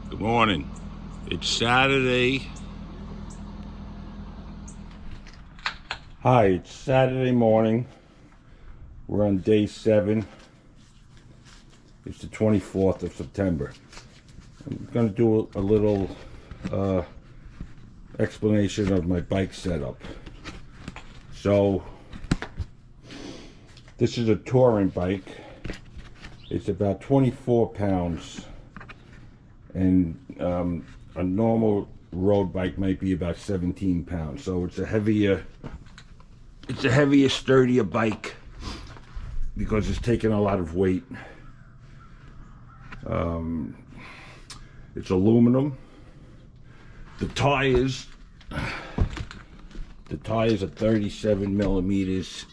Good morning. It's Saturday. Hi, it's Saturday morning. We're on day 7. It's the 24th of September. I'm going to do a little explanation of my bike setup. So, this is a touring bike. It's about 24 pounds. And a normal road bike might be about 17 pounds. So it's a heavier, sturdier bike because it's taking a lot of weight. It's aluminum. The tires are 37 millimeters,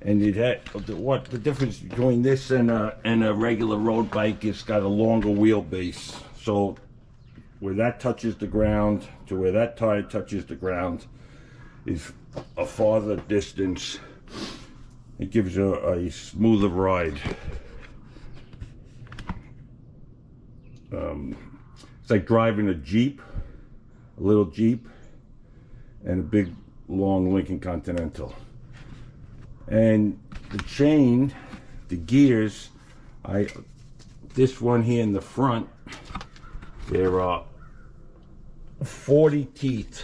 and it had what the difference between this and a regular road bike is got a longer wheelbase. So where that touches the ground to where that tire touches the ground is a farther distance. It gives a smoother ride. It's like driving a Jeep, a little Jeep, and a big, long Lincoln Continental. And the chain, the gears, this one here in the front, there are 40 teeth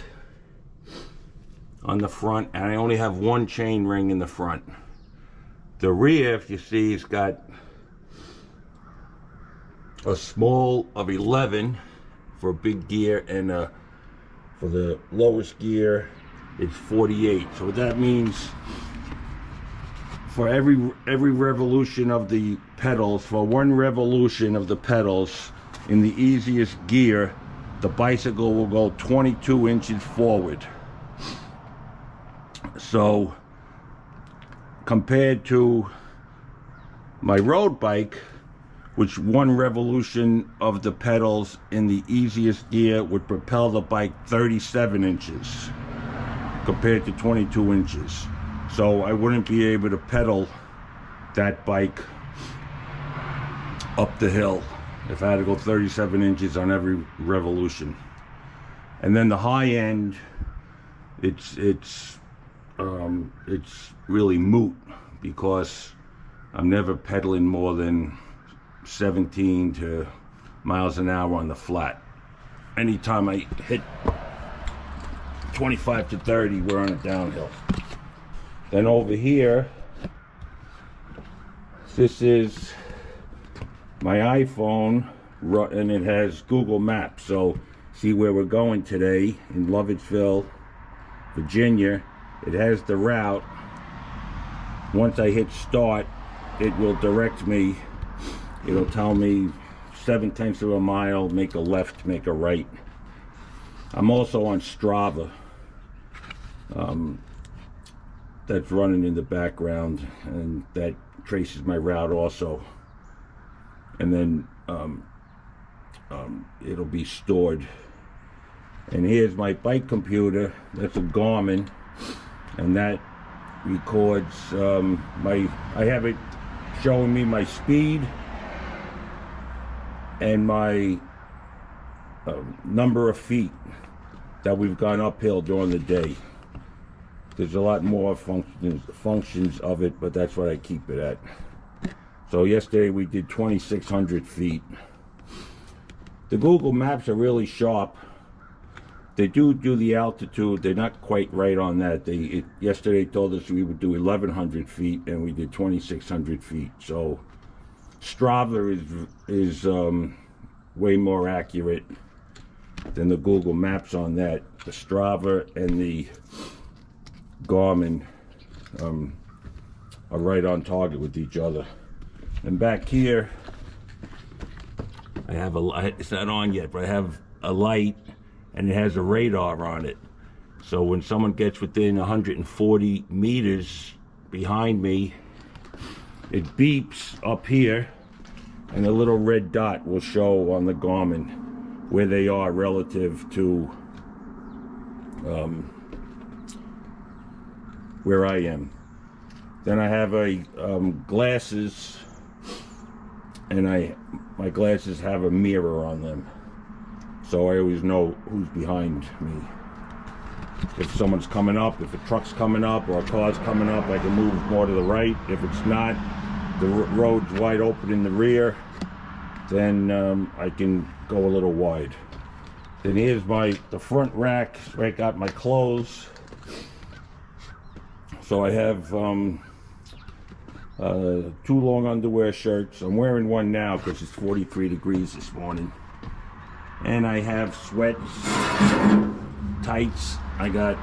on the front, and I only have one chain ring in the front. The rear, if you see, has got a small of 11 for a big gear, and for the lowest gear, it's 48. So what that means, for every revolution of the pedals, for one revolution of the pedals in the easiest gear, the bicycle will go 22 inches forward. So compared to my road bike, which one revolution of the pedals in the easiest gear would propel the bike 37 inches compared to 22 inches. So I wouldn't be able to pedal that bike up the hill if I had to go 37 inches on every revolution. And then the high end, it's really moot because I'm never pedaling more than 17 miles an hour on the flat. Anytime I hit 25 to 30, we're on a downhill. Then over here, this is my iPhone, and it has Google Maps. So see where we're going today in Lovettsville, Virginia. It has the route. Once I hit start, it will direct me. It'll tell me 7/10 of a mile, make a left, make a right. I'm also on Strava. That's running in the background, and that traces my route also. And then it'll be stored. And here's my bike computer. That's a Garmin, and that records I have it showing me my speed and my number of feet that we've gone uphill during the day. There's a lot more functions of it, but that's what I keep it at. So yesterday we did 2,600 feet. The Google Maps are really sharp. They do the altitude. They're not quite right on that. Yesterday told us we would do 1,100 feet, and we did 2,600 feet. So Strava is way more accurate than the Google Maps on that. The Strava and the Garmin are right on target with each other. And back here, I have it's not on yet, but I have a light, and it has a radar on it. So when someone gets within 140 meters behind me, it beeps up here, and a little red dot will show on the Garmin where they are relative to where I am. Then I have a glasses, and my glasses have a mirror on them. so I always know who's behind me. If someone's coming up, if a truck's coming up or a car's coming up, I can move more to the right. If it's not, the road's wide open in the rear, then I can go a little wide. Then here's the front rack where I got my clothes. So I have 2 long underwear shirts. I'm wearing one now because it's 43 degrees this morning. And I have sweats, tights. I got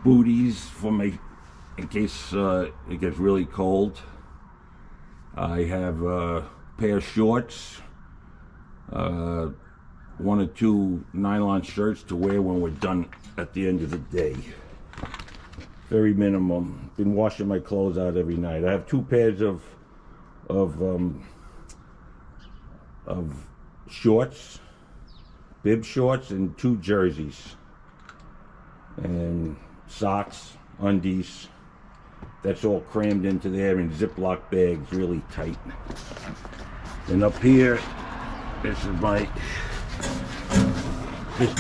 booties for in case it gets really cold. I have a pair of shorts, 1 or 2 nylon shirts to wear when we're done at the end of the day. Very minimum. Been washing my clothes out every night. I have 2 pairs of shorts, bib shorts, and 2 jerseys, and socks, undies. That's all crammed into there in Ziploc bags, really tight. And up here, this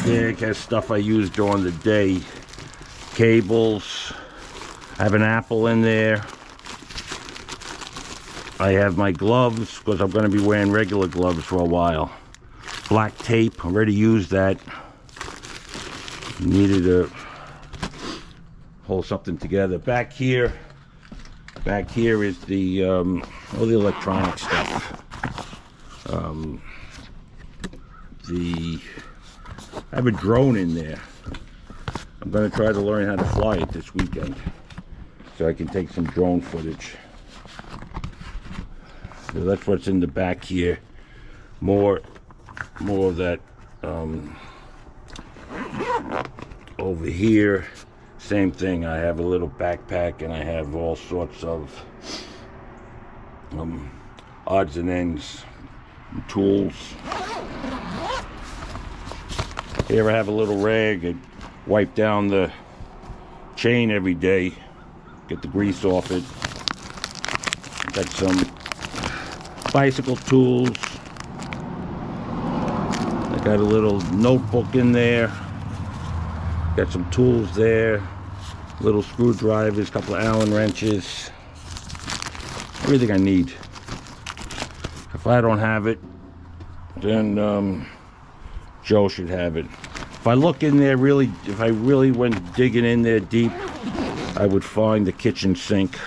bag has stuff I use during the day. Cables. I have an apple in there. I have my gloves because I'm going to be wearing regular gloves for a while. Black tape, already used that. Needed to hold something together. Back here is the all the electronic stuff. I have a drone in there. I'm going to try to learn how to fly it this weekend, so I can take some drone footage. So that's what's in the back here. More of that over here. Same thing. I have a little backpack and I have all sorts of odds and ends, tools. Here I have a little rag. I wipe down the chain every day, get the grease off it. Got some bicycle tools. I got a little notebook in there. Got some tools there. Little screwdrivers, a couple of Allen wrenches. Everything I need. If I don't have it, then Joe should have it. If I look in there if I really went digging in there deep, I would find the kitchen sink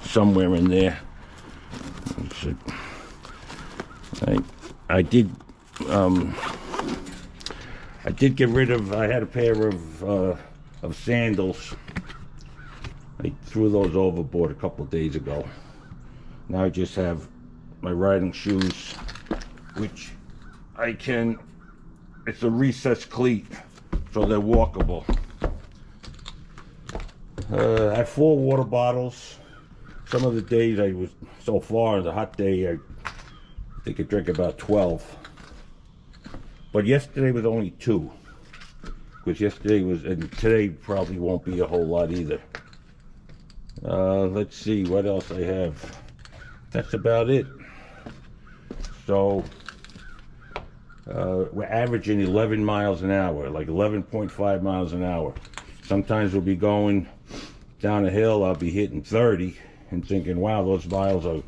somewhere in there. I did get rid of, I had a pair of sandals. I threw those overboard a couple of days ago. Now I just have my riding shoes, which it's a recessed cleat, so they're walkable. I have 4 water bottles. Some of the days so far, the hot day, I think I drank about 12. But yesterday was only 2. Because and today probably won't be a whole lot either. Let's see what else I have. That's about it. So, we're averaging 11 miles an hour, like 11.5 miles an hour. Sometimes we'll be going down a hill, I'll be hitting 30 and thinking, wow, those miles are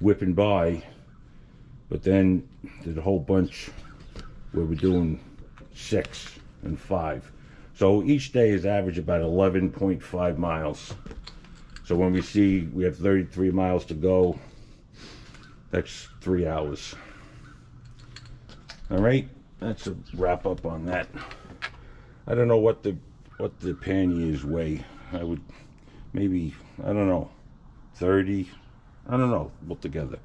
whipping by. But then there's a whole bunch where we're doing 6 and 5. So each day is average about 11.5 miles. So when we have 33 miles to go, that's 3 hours. All right, that's a wrap up on that. I don't know what the panniers weigh. I would maybe, I don't know, 30. I don't know altogether.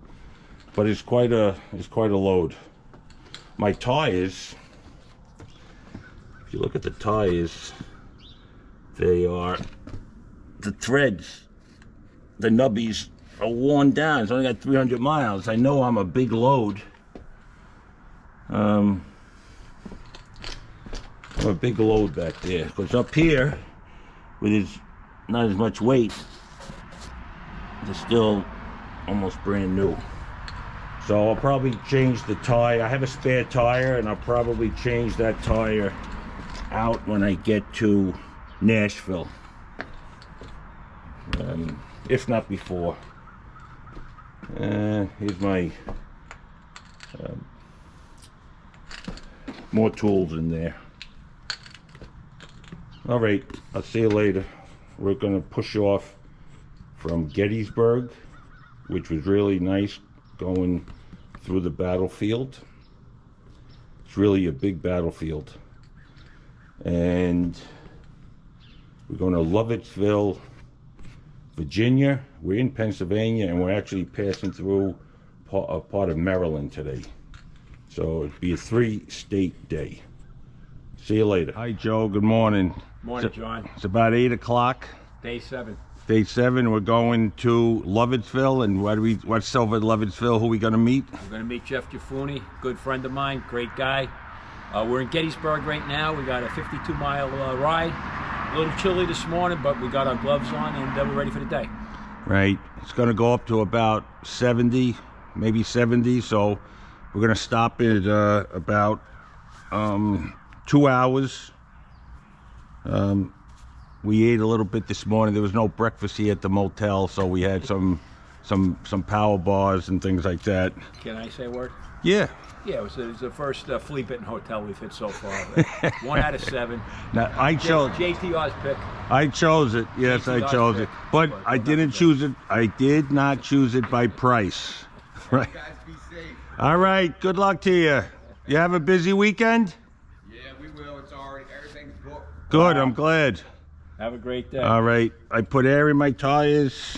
But it's quite a load. My tires, if you look at the tires, the threads, the nubbies are worn down. It's only got 300 miles. I know I'm a big load. I'm a big load back there. Because up here, with not as much weight, they're still almost brand new. So I'll probably change the tire. I have a spare tire, and I'll probably change that tire out when I get to Nashville, if not before. Here's my more tools in there. All right, I'll see you later. We're gonna push off from Gettysburg, which was really nice, going through the battlefield. It's really a big battlefield. And we're going to Lovettsville, Virginia. We're in Pennsylvania, and we're actually passing through a part of Maryland today. So it'd be a 3-state day. See you later. Hi, Joe. Good morning. Morning, John. It's about 8 o'clock. Day 7. Day 7. We're going to Lovettsville, and what's over at Lovettsville? Who are we going to meet? We're going to meet Jeff Giafuni, good friend of mine, great guy. We're in Gettysburg right now. We got a 52-mile ride. A little chilly this morning, but we got our gloves on, and we're ready for the day. Right. It's going to go up to about 70, maybe 70. So we're going to stop at about 2 hours. We ate a little bit this morning. There was no breakfast here at the motel, so we had some power bars and things like that. Can I say a word? Yeah. Yeah, it was the first flea bitten hotel we've hit so far. 1 out of 7. Now I chose JTR's pick. I chose it. Yes, JTR's I chose pick. it, but I didn't choose it. I did not choose it by price. Right. Guys, be safe. All right. Good luck to you. You have a busy weekend? Yeah, we will. It's already everything's booked. Good. I'm glad. Have a great day. All right. I put air in my tires.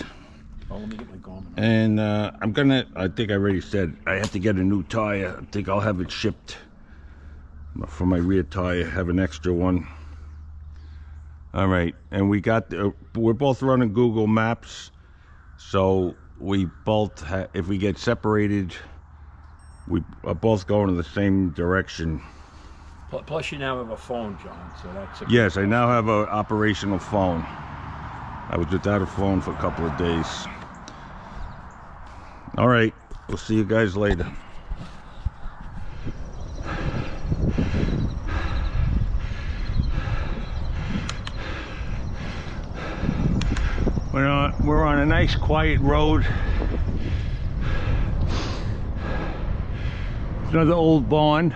Oh, let me get my Garmin. And I think I already said, I have to get a new tire. I think I'll have it shipped for my rear tire, have an extra one. All right, and we're both running Google Maps, so we both, if we get separated, we are both going in the same direction. Plus, you now have a phone, John, so that's a Yes, I now have an operational phone. I was without a phone for a couple of days. All right, we'll see you guys later. We're on a nice quiet road. Another old barn.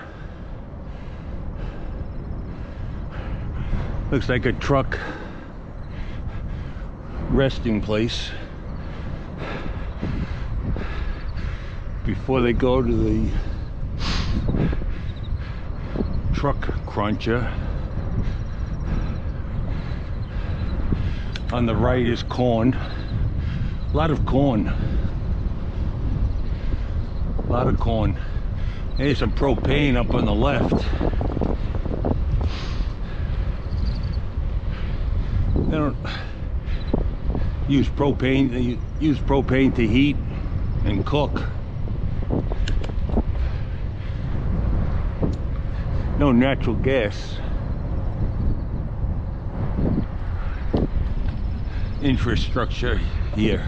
Looks like a truck resting place before they go to the truck cruncher. On the right is corn. A lot of corn. A lot of corn. There's some propane up on the left. They don't use propane. They use propane to heat and cook. No natural gas. Infrastructure here.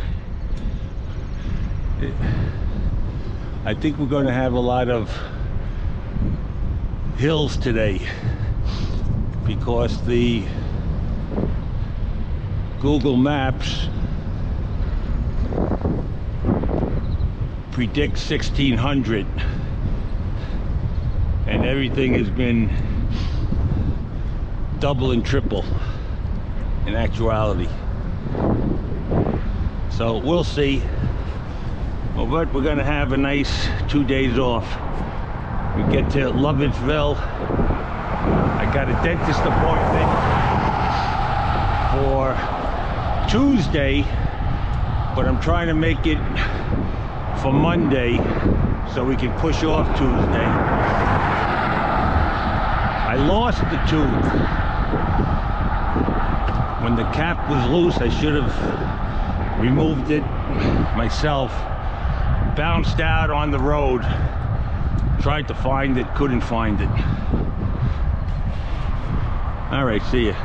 I think we're going to have a lot of hills today because the Google Maps predicts 1600 and everything has been double and triple in actuality. So we'll see. Well, but we're gonna have a nice 2 days off. We get to Lovettsville. I got a dentist appointment for Tuesday, but I'm trying to make it for Monday so we can push off Tuesday. I lost the tooth. When the cap was loose, I should have removed it myself. Bounced out on the road. Tried to find it, couldn't find it. All right, see ya.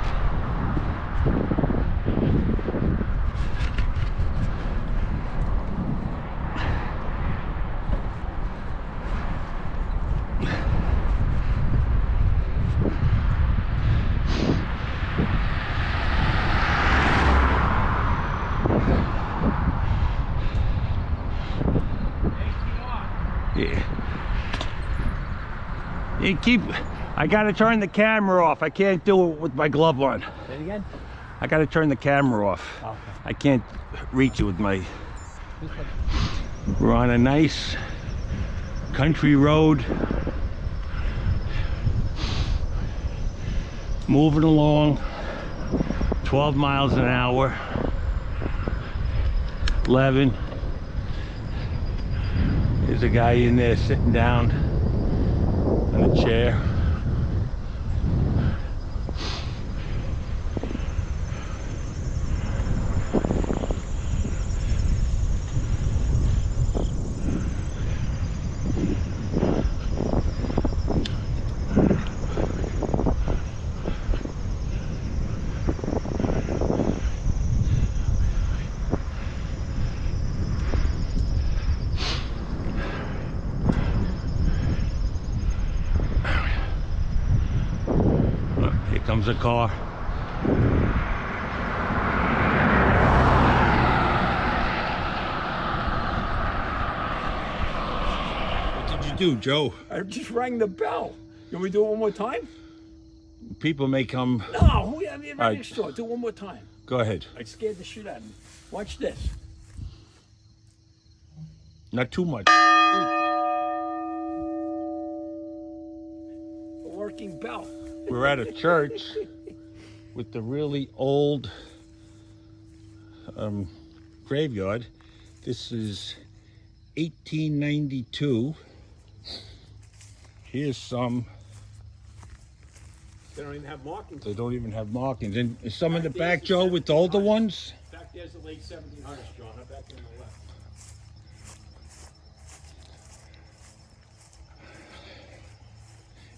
Yeah. You keep. I gotta turn the camera off. I can't do it with my glove on. Say it again? I gotta turn the camera off. Okay. I can't reach it with my. We're on a nice country road. Moving along. 12 miles an hour. 11. There's a guy in there sitting down on a chair. Here comes a car. What did you do, Joe? I just rang the bell. You want me to do it one more time? People may come. No, we have it All right. next door. Do it one more time. Go ahead. I scared the shit out of me. Watch this. Not too much. A working bell. We're at a church with the really old graveyard. This is 1892. Here's some. They don't even have markings. They don't even have markings. And is some in the back, Joe, with the older ones? Back there's the late 1700s, John. I'm back on the left.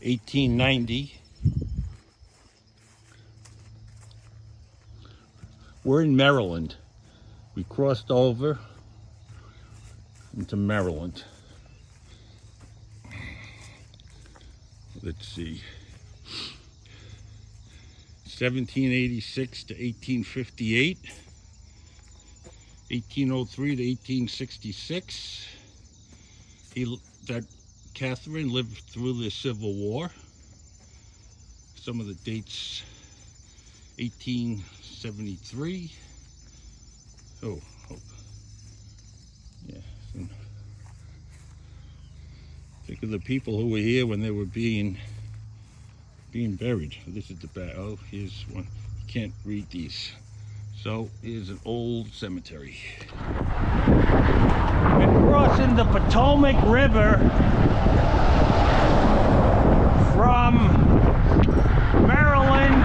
$18.90. We're in Maryland. We crossed over into Maryland. Let's see. 1786 to 1858. 1803 to 1866. That Catherine lived through the Civil War. Some of the dates: 1873. Oh. Yeah. Think of the people who were here when they were being buried. This is the back. Oh, here's one. You can't read these. So here's an old cemetery. We're crossing the Potomac River from Maryland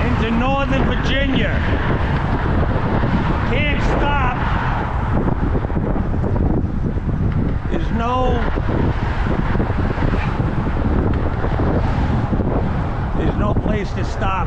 into Northern Virginia. Can't stop. There's no place to stop.